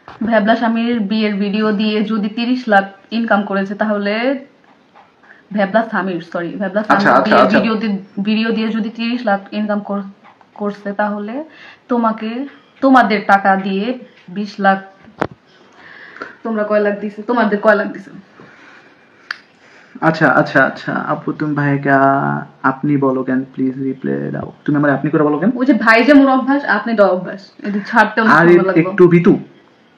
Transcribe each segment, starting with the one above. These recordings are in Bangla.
ভ্যাবলা স্বামীর বিয়ের ভিডিও দিয়ে যদি 30 লাখ ইনকাম করেছে তাহলে ভ্যাবলা স্বামীর ভিডিও দিয়ে যদি 30 লাখ ইনকাম করছে তাহলে তোমাদের টাকা দিয়ে 20 লাখ তোমরা কয় লাখ দিছে, তোমাদের কয় লাখ দিছে? আচ্ছা আচ্ছা আচ্ছা আপু তুমি ভাইকে আপনি বলো কেন, প্লিজ রিপ্লাই দাও। তুমি আমার আপনি করে বলো কেন? ওই যে ভাই যে মোর অভ্যাস, আপনি দাও অভ্যাস, এটা ছাড়তে আর একটু ভিতু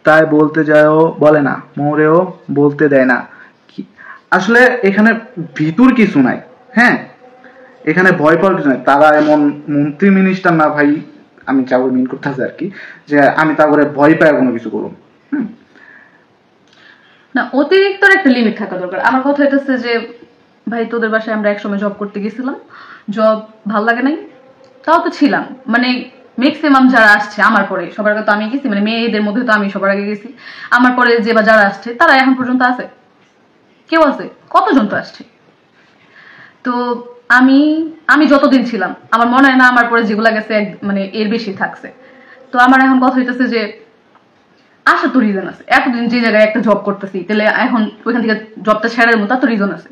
তাই বলতে যাও বলে না, মোরেও বলতে দেয় না। আসলে এখানে ভিতুর কিছু নাই, হ্যাঁ এখানে ভয় পাওয়ার কিছু নাই। তারা এমন মন্ত্রী মিনিস্টার না ভাই, আমি চাবো মিন করতেছি আর কি, যে আমি তারপরে ভয় পাই কোনো কিছু করুন। না, অতিরিক্ত একটা লিমিট থাকা দরকার। আমার কথা হইতেছে যে ভাই তোদের বাসায় আমরা একসময় জব করতে গেছিলাম, জব ভাল লাগে নাই, তাও তো ছিলাম। মানে ম্যাক্সিমাম যারা আসছে আমার পরে, সবার আগে তো আমি গেছি, মানে মেয়েদের মধ্যে তো আমি সবার আগে গেছি, আমার পরে যে বা যারা আসছে তারা এখন পর্যন্ত আছে, কেউ আছে, কতজন তো আসছে। তো আমি যতদিন ছিলাম আমার মনে হয় না আমার পরে যেগুলা গেছে মানে এর বেশি থাকছে। তো আমার এখন কথা হইতেছে যে আসা তো রিজন আছে, এতদিন যে জায়গায় একটা জব করতেছি, তাহলে এখন ওইখান থেকে জবটা ছেড়ার মতো তো রিজন আছে।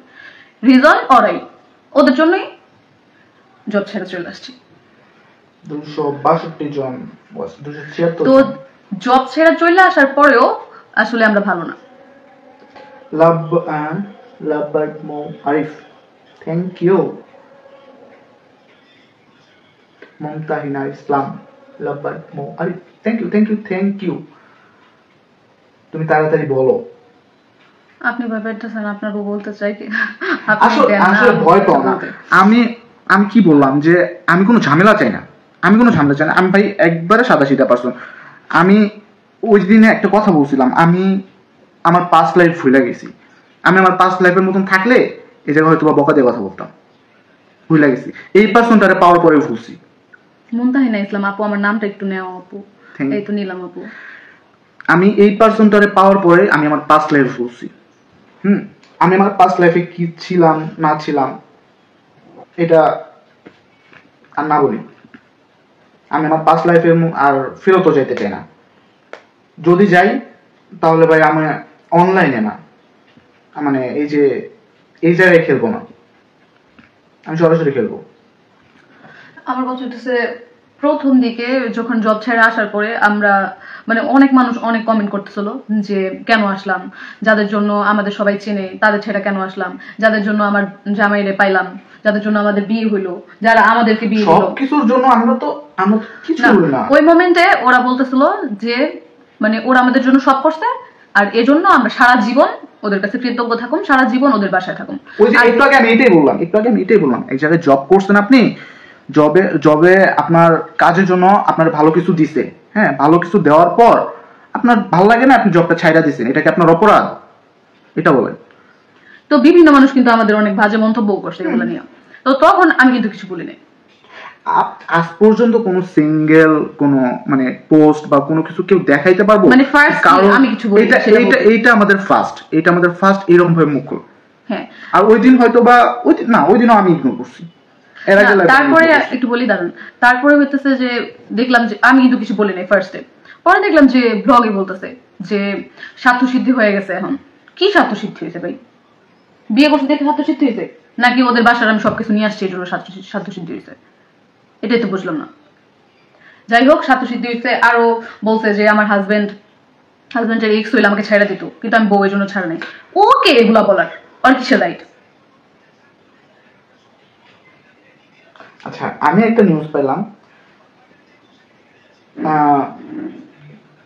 রিজন ওরাই, ওদের জন্যই জব ছেড়ে চলে আসছি। 262 জন, তো জব ছেড়ে চলে আসার পরেও আসলে আমরা ভালো না। লাভ বাট মো আরিফ, থ্যাংক ইউ। মমতাহিনা ইসলাম, লাভ বাট Mo Arif, thank you thank you thank you. তুমি তাড়াতাড়ি বলো। আপনি ব্যাপারটা আপনার বলতে চাই কি? আসলে ভয় পাও না। আমি কি বললাম যে আমি কোনো ঝামেলা চাই না, আমি ভাই একবারে সাদাসিধা পারসন। আমি ওই দিনে একটা কথা বলছিলাম, আমি আমার পাস্ট লাইফ ভুলে গেছি। আমি আমার পাস্ট লাইফের মতন থাকলে এই জায়গায় হয়তো বা বকা দিয়ে কথা বলতাম, ভুলে গেছি। এই পার্সনটারে পাওয়ার পরে ভুলছি। মুনতাহিনা ইসলাম আপু, আমার নামটা একটু নেও আপু। এই তো নিলাম আপু। আমি এই পার্সনটারে পাওয়ার পরে আমি আমার পাস্ট লাইফ ভুলছি। আমি আমার পাস্ট লাইফে কি ছিলাম না ছিলাম এটা আর না বলি। আমি আমার পাস্ট লাইফে আর ফেরতও যাইতে চাই না। যদি যাই তাহলে ভাই আমি অনলাইনে না, মানে এই জায়গায় খেলবো না, আমি সরাসরি খেলবো। আমার কথা হচ্ছে প্রথম দিকে যখন জব ছেড়ে আসার পরে আমরা মানে অনেক মানুষ অনেক কমেন্ট করতেছিল যে কেন আসলাম, যাদের জন্য আমাদের সবাই চেনে তাদের ছেড়ে কেন আসলাম, যাদের জন্য আমার জামাইরে পাইলাম, যাদের জন্য আমাদের বিয়ে হইলো, যারা আমাদেরকে বিয়ে দিল, সবকিছুর জন্য আমরা কিছু না। ওই মোমেন্টে ওরা বলতেছিল যে মানে ওরা আমাদের জন্য সব করছে, আর এজন্য আমরা সারা জীবন ওদের কাছে কৃতজ্ঞ থাকুন, সারা জীবন ওদের বাসায় থাকুন। ওই যে একটু আগে আমি এটাই বললাম, এক জায়গায় জব করছেন আপনি, জবে আপনার কাজের জন্য আপনার ভালো কিছু দিছে, হ্যাঁ ভালো কিছু দেওয়ার পর আপনার ভালো লাগে না, আপনি জবটা ছাইড়া দিছেন, এটা কি আপনার অপরাধ? এটা বলেন। তো বিভিন্ন মানুষ কিন্তু আমাদের অনেক বাজে মন্তব্য করছে এগুলো নিয়ে, তো তখন আমি কিন্তু কিছু বলি নাই। আজ পর্যন্ত কোনো সিঙ্গেল কোনো মানে পোস্ট বা কোনো কিছু কেউ দেখাইতে পারবো মানে ফার্স্ট আমি কিছু বলি এইটা আমাদের ফার্স্ট এরকম ভাবে মুখ। হ্যাঁ, আর ওই দিন হয়তো বা ওই দিনও আমি ইগনোর করছি। তারপরে একটু বলি দাঁড়ান, তারপরে হইতেছে যে দেখলাম যে আমি কিন্তু কিছু বলি নাই ফার্স্টে, পরে দেখলাম যে ব্লগে বলতেছে যে স্বার্থসিদ্ধি হয়ে গেছে। এখন কি স্বার্থসিদ্ধি হয়েছে ভাই? বিয়ে করতে দেখে স্বার্থসিদ্ধি হয়েছে, নাকি ওদের বাসার আমি সবকিছু নিয়ে আসছি এই জন্য স্বার্থসিদ্ধি হয়েছে? এটাই তো বুঝলাম না। যাই হোক, স্বার্থসিদ্ধি হয়েছে। আরো বলছে যে আমার হাজবেন্ডের এক্স হইলে আমাকে ছেড়ে দিত, কিন্তু আমি বউয়ের জন্য ছাড়া নাই। ওকে এগুলা বলার আর কিসের রাইট? আচ্ছা, আমি একটা নিউজ পেলাম,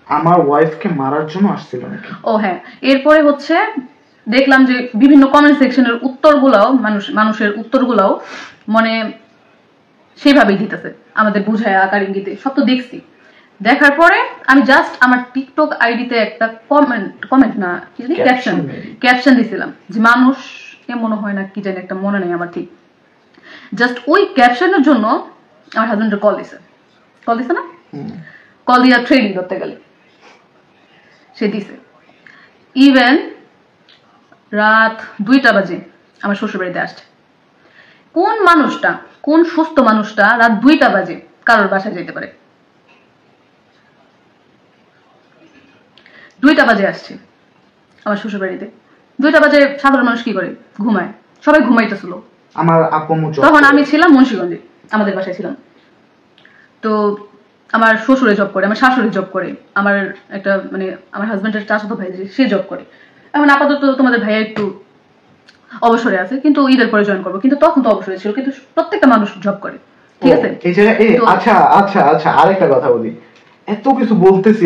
আমার ওয়াইফকে মারার জন্য আসছিল নাকি। ও হ্যাঁ, এরপরে হচ্ছে দেখলাম যে বিভিন্ন কমেন্ট সেকশনের উত্তরগুলাও মানুষের উত্তরগুলাও মানে সেইভাবেই দিতেছে, আমাদের বুঝায় আকার ইঙ্গিতে, সব তো দেখছি। দেখার পরে আমি জাস্ট আমার টিকটক আইডিতে একটা কমেন্ট না কি জানি ক্যাপশন দিছিলাম যে মানুষ মনে হয় না কি জানি একটা, মনে নেই আমার ঠিক। জাস্ট ওই ক্যাপশনের জন্য আমার হাজবেন্ডের কল দিছে না, কল দিয়া ট্রেনিং করতে গেলে সে দিছে। ইভেন রাত 2টা বাজে আমার শ্বশুর বাড়িতে আসছে। কোন সুস্থ মানুষটা রাত 2টা বাজে কারোর বাসায় যেতে পারে? 2টা বাজে আসছে আমার শ্বশুর বাড়িতে। 2টা বাজে সাধারণ মানুষ কি করে? ঘুমায়, সবাই ঘুমাইতেছিল। আমার আপু তখন আমি ছিলাম মুন্সিগঞ্জে, আমাদের বাসায় ছিলাম। তো আমার শ্বশুরে জব করে, আমার শাশুড়ি জব করে, আমার একটা মানে আমার হাজবেন্ডের চাচাতো ভাই সে জব করে। এখন আপাতত তোমাদের ভাইয়া একটু অবসরে আছে, কিন্তু ঈদের পরে জয়েন করবো। কিন্তু তখন তো অবসরে ছিল, কিন্তু প্রত্যেকটা মানুষ জব করে, ঠিক আছে? এই জায়গায় আচ্ছা আচ্ছা আচ্ছা, আরেকটা কথা বলি। এত কিছু বলতেছি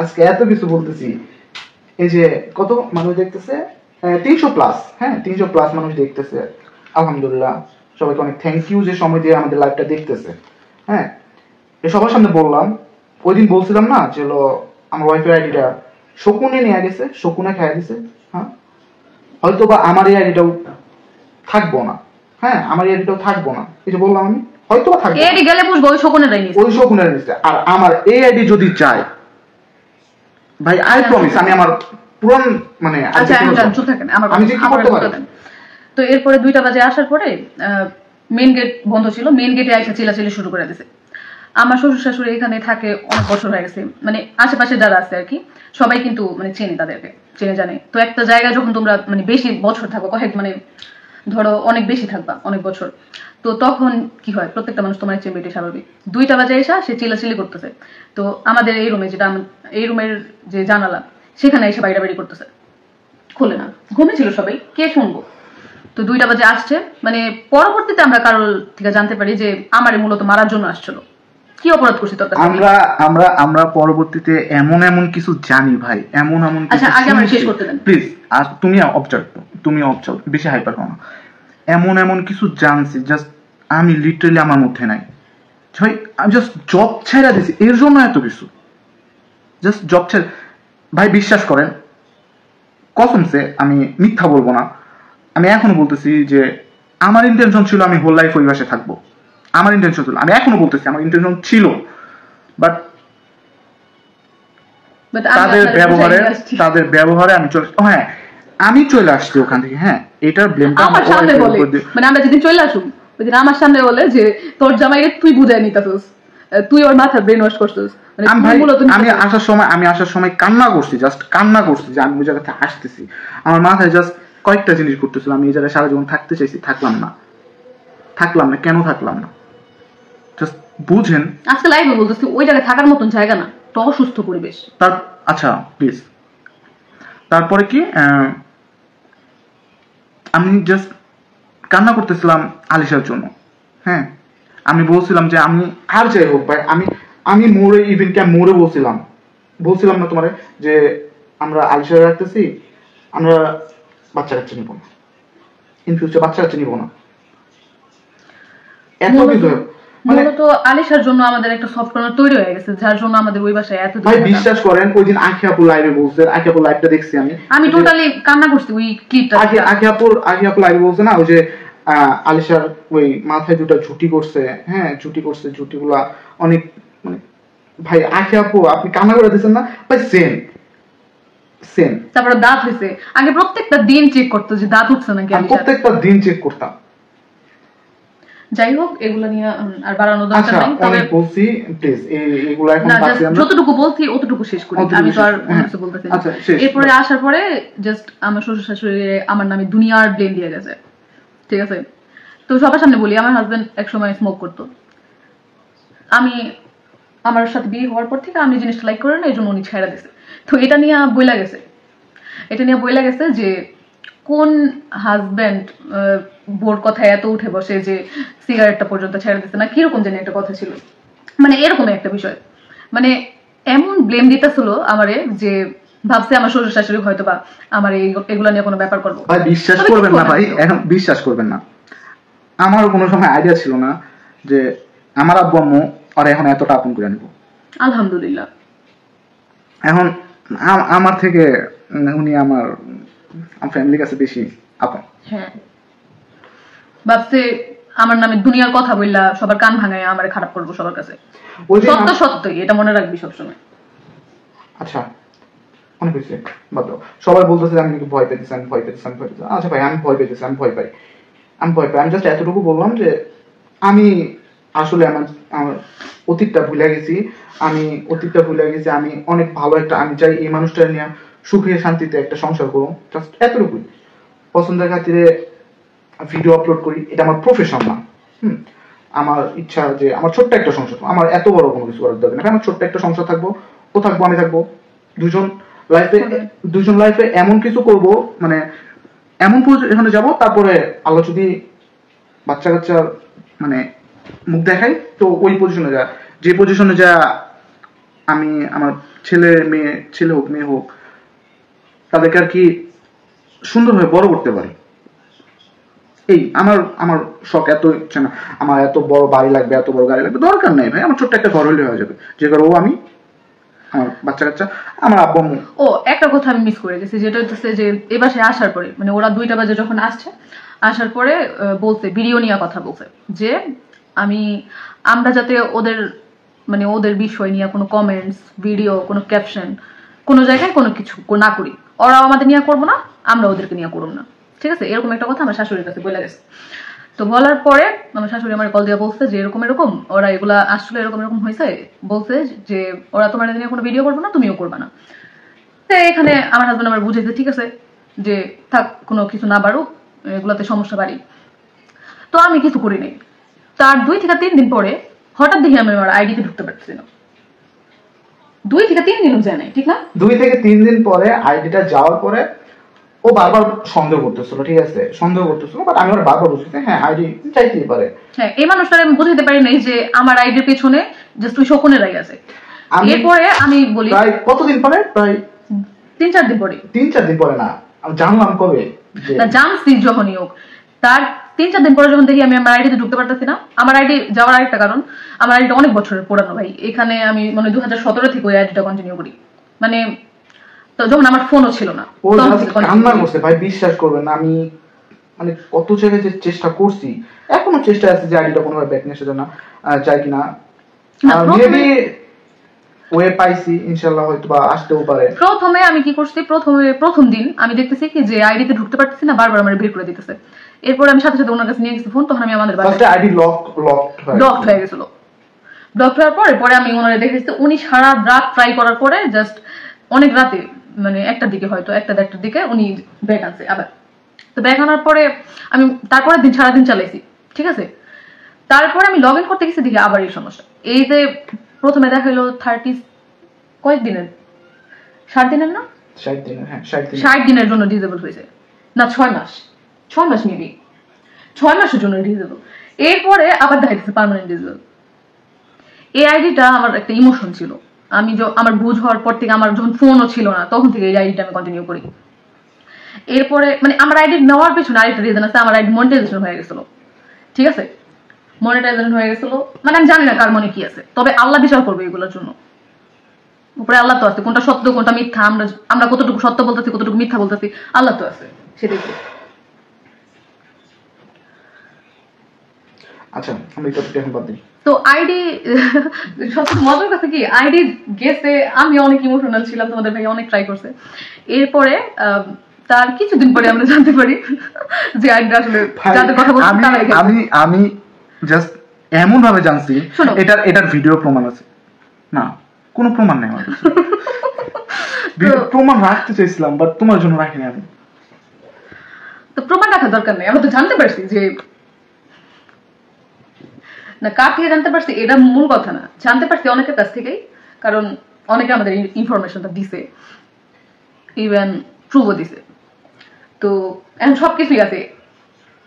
আজকে এত কিছু বলতেছি, এই যে কত মানুষ দেখতেছে, 300+, হ্যাঁ 300+ মানুষ দেখতেছে। আলহামদুলিল্লাহ, সবাইকে অনেক থ্যাংক ইউ যে সময় দিয়ে আমাদের লাইভটা দেখতেছে। হ্যাঁ, সবার সামনে বললাম, ওই দিন বলছিলাম না যে আমার ওয়াইফের আইডিটা শকুনে নিয়ে গেছে, শকুনে খেয়ে গেছে। হ্যাঁ, হয়তো বা আমার এই আইডিটাও থাকবো না। হ্যাঁ, আমার এই আইডিটাও থাকবো না, এই যে বললাম আমি, হয়তো বা থাকবো। এডি গেলে বুঝবো ওই শকুনেরাই নিছে, ওই শকুনের নিছে। আর আমার এই আইডি যদি চায় ভাই, আই প্রমিস আমি আমার পুরান মানে আচ্ছা আমি জান চুপ থাকেন, আমি যে কি করতে পারি। তো এরপরে 2টা বাজে আসার পরে মেইন গেট বন্ধ ছিল, মেইন গেটে আইসা চিল্লাচিল্লি শুরু করে দিয়েছে। আমার শ্বশুর শাশুড়ি এখানে থাকে অনেক বছর হয়ে গেছে, মানে আশেপাশে যারা আছে আর কি সবাই কিন্তু মানে চেনে, তাদেরকে চেনে জানে। তো একটা জায়গায় যখন তোমরা মানে বেশি বছর থাকো, মানে ধরো অনেক বেশি থাকবা অনেক বছর, তো তখন কি হয়, প্রত্যেকটা মানুষ তোমার চেয়ে বেটে স্বাভাবিক। 2টা বাজে এসে সে চিল্লাচিল্লি করতেছে। তো আমাদের এই রুমে, যেটা এই রুমের যে জানালা, সেখানে এসে বাইরে করতেছে, খোলে না, ঘুমেছিল সবাই, কে শুনবো। তো 2টা বাজে আসছে, মানে পরবর্তীতে আমরা কারোর থেকে জানতে পারি যে আমারে মূলত মারার জন্য আসছিল। কি অপরাধ করছি তোর কাছে? আমরা পরবর্তীতে এমন কিছু জানি ভাই, এমন আচ্ছা আগে আমরা শেষ করতে দেন প্লিজ। আর তুমি অবজার্ভ বেশি হাইপার করো না। এমন কিছু জানছি, জাস্ট আমি লিটারালি আমার মধ্যে নাই ভাই। আমি জাস্ট জব ছেড়ে দিছি, এর জন্য এত কিছু, জাস্ট জব ছেড়ে। ভাই বিশ্বাস করেন, কসমসে আমি মিথ্যা বলবো না, আমি এখনো বলতেছি যে আমার ইন্টেনশন ছিল আমি হোল লাইফ ওই বাসে থাকবো। আমার ইন্টেনশন ছিল, আমি এখনো বলতেছি আমার ইন্টেনশন ছিল, বাট তাদের ব্যবহারে আমি চলে আসছি ওখান থেকে। হ্যাঁ, এটার ব্লেমটা আমার সামনে বলে, মানে আমরা যেদিন চলে আসুন ওই দিন আমার সামনে বলে যে তোর জামাইকে তুই বুঝাই নিতাছিস, তুই ওর মাথা ব্রেন ওয়াশ করছিস। আমি আসার সময় কান্না করছি, জাস্ট কান্না করছি যে আমি ওই জায়গা থেকে আসতেছি। আমার মাথায় জাস্ট কয়েকটা জিনিস করতেছিল, আমি এই জায়গায় সারা জীবন থাকতে চাইছি, থাকলাম না, কেন থাকলাম না, জাস্ট বুঝেন। আজকে লাইভে বলতেছি ওই জায়গায় থাকার মতন জায়গা না, তো অসুস্থ পরিবেশ। আচ্ছা প্লিজ, তারপরে কি আমি জাস্ট কান্না করতেছিলাম আলিশার জন্য। হ্যাঁ, আমি বলছিলাম যে আমি আর যাই হোক ভাই, আমি মোড়ে মোড়ে বলছিলাম না তোমারে যে আমরা আলিশা রাখতেছি, আমরা বাচ্চা কাচ্চা নিব না, ইন ফিউচার বাচ্চা কাচ্চা নিব না, এত কিছু। মূলত আলিশার জন্য আমাদের একটা সফট কর্নার তৈরি হয়ে গেছে, যার জন্য আমাদের ওই বাসায় এত ভাই বিশ্বাস করেন, ওই দিন আখি আপু লাইভে বলছে, আখি আপু লাইভটা দেখছি আমি টোটালি কান্না করছি ওই ক্লিপটা। আখি আপু লাইভে বলছে না, ওই যে আলিশার ওই মাথায় দুটো ঝুটি করছে, হ্যাঁ ঝুটিগুলা অনেক মানে, ভাই আখি আপু আপনি কান্না করে দিচ্ছেন না ভাই, সেম। তারপরে দাঁত হয়েছে, আগে প্রত্যেকটা দিন চেক করতো যে দাঁত উঠছে নাকি, প্রত্যেকটা দিন চেক করতাম। যাই হোক, এগুলো নিয়ে আর বাড়ানো দরকার নাই। তবে বলছি প্লিজ এগুলো এখন যতটুকু বলছি অতটুকু শেষ করি, আমি তো আর অন্য কিছু বলতেছি না। এরপরে আসার পরে জাস্ট আমার শ্বশুর শাশুড়ি আমার নামে দুনিয়ার ব্লেম দিয়ে গেছে, ঠিক আছে? তো সবার সামনে বলি, আমার হাজবেন্ড একসময় স্মোক করতো, আমি আমার সাথে বিয়ে হওয়ার পর থেকে আমি জিনিসটা লাইক করে না, এই জন্য উনি ছেড়ে দিছে। তো এটা নিয়ে বইলা গেছে যে কোন হাজবেন্ড বোর কথায় এত উঠে বসে যে সিগারেটটা পর্যন্ত ছেড়ে দিতে না, কিরকম জানি একটা কথা ছিল, মানে এরকমই একটা বিষয়। মানে এমন ব্লেম দিতেছিল আমারে যে ভাবছে আমার শ্বশুর শাশুড়ি হয়তো বা আমার এগুলা নিয়ে কোনো ব্যাপার করবো। ভাই বিশ্বাস করবেন না ভাই, এখন বিশ্বাস করবেন না, আমারও কোনো সময় আইডিয়া ছিল না যে আমার আব্বু আম্মু আর এখন এতটা আপন করে নিব। আলহামদুলিল্লাহ, এখন আমার থেকে উনি আমার ফ্যামিলির কাছে বেশি আপন। হ্যাঁ, ভাবছে আমার নামে দুনিয়ার কথা বললা সবার কান ভাঙায় আমার খারাপ করবো সবার কাছে। সত্যই এটা মনে রাখবি সবসময়। আচ্ছা অনেক হয়েছে, বাদ দাও। সবাই বলতেছে আমি নাকি ভয় পেতেছি। আচ্ছা ভাই, আমি ভয় পেতেছি, আমি ভয় পাই। আমি জাস্ট এতটুকু বললাম যে আমি আসলে আমার আমার অতীতটা ভুলে গেছি। আমি অনেক ভালো একটা, আমি চাই এই মানুষটা নিয়ে সুখে শান্তিতে একটা সংসার করবো, জাস্ট এতটুকুই। পছন্দের খাতিরে ভিডিও আপলোড করি, এটা আমার প্রফেশন না। আমার ইচ্ছা যে আমার ছোট্ট একটা সংসার, আমার এত বড় কোনো কিছু করার দরকার না, আমার ছোট্ট একটা সংসার থাকবো, ও থাকবো, আমি থাকবো, দুজন লাইফে এমন কিছু করব, মানে এমন এখানে যাব, তারপরে আল্লাহ যদি বাচ্চা কাচ্চার মানে মুখ দেখাই, তো ওই পজিশনে যে পজিশনে আমি আমার ছেলে হোক মেয়ে হোক, তাদেরকে আর কি সুন্দরভাবে বড় করতে পারি। এই আমার শখ, এত ইচ্ছে না আমার এত বড় বাড়ি লাগবে, এত বড় গাড়ি লাগবে, দরকার নেই ভাই। আমার ছোট্ট একটা ঘর হলে হয়ে যাবে, যে ঘর আমি, আমার বাচ্চা কাচ্চা, আমার আব্বু আম্মু। ও একটা কথা আমি মিস করে গেছি, যেটা হচ্ছে যে এ বাসায় আসার পরে, মানে ওরা 2টা বাজে যখন আসার পরে বলছে, ভিডিও নিয়ে কথা বলছে যে আমরা যাতে ওদের বিষয় নিয়ে কোনো কমেন্টস, ভিডিও, কোনো ক্যাপশন, কোনো জায়গায় কোনো কিছু না করি। ওরা আমাদের নিয়ে করবো না, আমরা ওদেরকে নিয়ে করবো না, ঠিক আছে? এরকম একটা কথা আমার শাশুড়ির কাছে বলে গেছে। তো বলার পরে আমার শাশুড়ি আমার কল দিয়ে বলছে যে এরকম ওরা এগুলা আসলে এরকম হয়েছে, বলছে যে ওরা তোমার নিয়ে কোনো ভিডিও করবো না, তুমিও করবা না। তো এখানে আমার হাজবেন্ড আমার বুঝেছে, ঠিক আছে যে থাক, কোনো কিছু না বাড়ুক, এগুলাতে সমস্যা বাড়ি। তো আমি কিছু করি নাই। তার 2 থেকে 3 দিন পরে হঠাৎ দেখি আমি আমার আইডিতে ঢুকতে পারছি না। 2 থেকে 3 দিনও যায় নাই, ঠিক না? 2 থেকে 3 দিন পরে আইডিটা যাওয়ার পরে ও বারবার সন্দেহ করতেছিল, ঠিক আছে, বাট আমি ওর বারবার বুঝতে, হ্যাঁ আইডি চাইতেই পারে। হ্যাঁ, এই মানুষটার আমি বুঝতে পারি নাই যে আমার আইডির পেছনে জাস্ট ওই শকুনের রাই আছে। এরপরে আমি বলি, প্রায় কতদিন পরে, প্রায় 3-4 দিন পরে। 3-4 দিন পরে না, আমি জানলাম কবে, না জানছি যখনই হোক, তার 3-4 দিন পরে যখন দেখি আমি আমার আইডিতে ঢুকতে পারতেছি না। আমার আইডি যাওয়ার আরেকটা কারণ, আমার আইডিটা অনেক বছরের পুরানো ভাই। এখানে আমি 2017 থেকে ওই আইডিটা কন্টিনিউ করি, মানে তো যখন আমার ফোনও ছিল না। ও কান্না করছে ভাই, বিশ্বাস করবেন না, আমি মানে কত জায়গায় যে চেষ্টা করছি, এখনো চেষ্টা আছে যে আইডিটা কোনোভাবে ব্যাক নিয়ে আসা না চাই কিনা, মেবি ওয়ে পাইছি, ইনশাআল্লাহ হয়তো বা আসতেও পারে। প্রথমে আমি কি করছি, প্রথম দিন আমি দেখতেছি কি যে আইডিতে ঢুকতে পারতেছি না, বারবার আমার বের করে দিতেছে। এরপর আমি সাথে সাথে ওনার কাছে নিয়ে গেছি ফোন, তখন আমি আমাদের ফার্স্টে আইডি লক হয়ে গেছিল। ব্লক হওয়ার পরে আমি ওনারে দেখেছি, উনি সারা রাত ট্রাই করার পরে জাস্ট অনেক রাতে, মানে 1টার দিকে, হয়তো 1-1:30টার দিকে উনি ব্যাক আনছে আবার। তো ব্যাক আনার পরে আমি তারপরের দিন সারাদিন চালাইছি, ঠিক আছে? তারপরে আমি লগ ইন করতে গেছি, দেখি আবার এই সমস্যা। এই যে প্রথমে দেখাইলো 30 কয়েকদিনের, 60 দিনের না, 60 দিনের, হ্যাঁ 60 দিনের জন্য ডিসেবল হয়েছে, না 6 মাস মেবি, 6 মাসের জন্য ডিসেবল। এরপরে আবার দেখাইতেছে পার্মানেন্ট ডিসেবল। এই আইডিটা আমার একটা ইমোশন ছিল। আমি আমার বুঝ হওয়ার পর থেকে, আমার যখন ফোনও ছিল না তখন থেকে এই আইডিটা আমি কন্টিনিউ করি। এরপরে মানে আমার আইডি নেওয়ার পেছনে আরেকটা রিজন আছে, আমার আইডি মনিটাইজেশন হয়ে গেছিল, ঠিক আছে? মনিটাইজেশন হয়ে গেছিল, মানে আমি জানি না কার মনে কি আছে, তবে আল্লাহ বিচার করবে এগুলোর জন্য। উপরে আল্লাহ তো আছে, কোনটা সত্য কোনটা মিথ্যা, আমরা কতটুকু সত্য বলতেছি কতটুকু মিথ্যা বলতেছি, আল্লাহ তো আছে, সেটাই। আচ্ছা, আমি এটা এখন বাদ দিই। তো আইডি সবচেয়ে মজার কথা কি, আইডি গেছে, আমি অনেক ইমোশনাল ছিলাম, তোমাদের ভাই অনেক ট্রাই করছে। এরপরে তার কিছুদিন পরে আমরা জানতে পারি যে আইডিটা আসলে যাদের কথা বলছি আমি জাস্ট এমন ভাবে জানছি, এটার ভিডিও প্রমাণ আছে না, কোনো প্রমাণ নেই আমার কাছে। প্রমাণ রাখতে চাইছিলাম, বাট তোমার জন্য রাখিনি আমি। তো প্রমাণ রাখার দরকার নেই, আমরা তো জানতে পারছি যে না, কার থেকে জানতে পারছি এটা মূল কথা না, জানতে পারছি অনেকের কাছ থেকেই, কারণ অনেকে আমাদের ইনফরমেশনটা দিছে, ইভেন প্রুভও দিছে। তো এখন সবকিছুই আছে।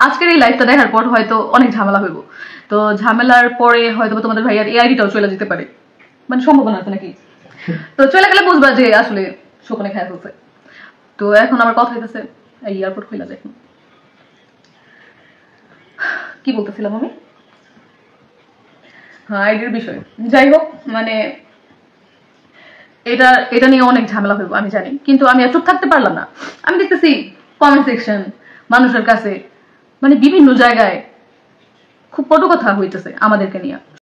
আজকের এই লাইভটা দেখার পর হয়তো অনেক ঝামেলা হইব, তো ঝামেলার পরে হয়তো তোমাদের ভাইয়ার এই আইডিটাও চলে যেতে পারে, মানে সম্ভাবনা আছে নাকি। তো চলে গেলে বুঝবা যে আসলে শকুনে খায় ফেলছে। তো এখন আমার কথা হইতেছে, এয়ারপোর্ট খুলে যায়, কি বলতেছিলাম আমি, হ্যাঁ আইডির বিষয়। যাই হোক, মানে এটা নিয়ে অনেক ঝামেলা হইব আমি জানি, কিন্তু আমি আর চুপ থাকতে পারলাম না। আমি দেখতেছি কমেন্ট সেকশন, মানুষের কাছে মানে বিভিন্ন জায়গায় খুব কটু কথা হইতেছে আমাদেরকে নিয়ে।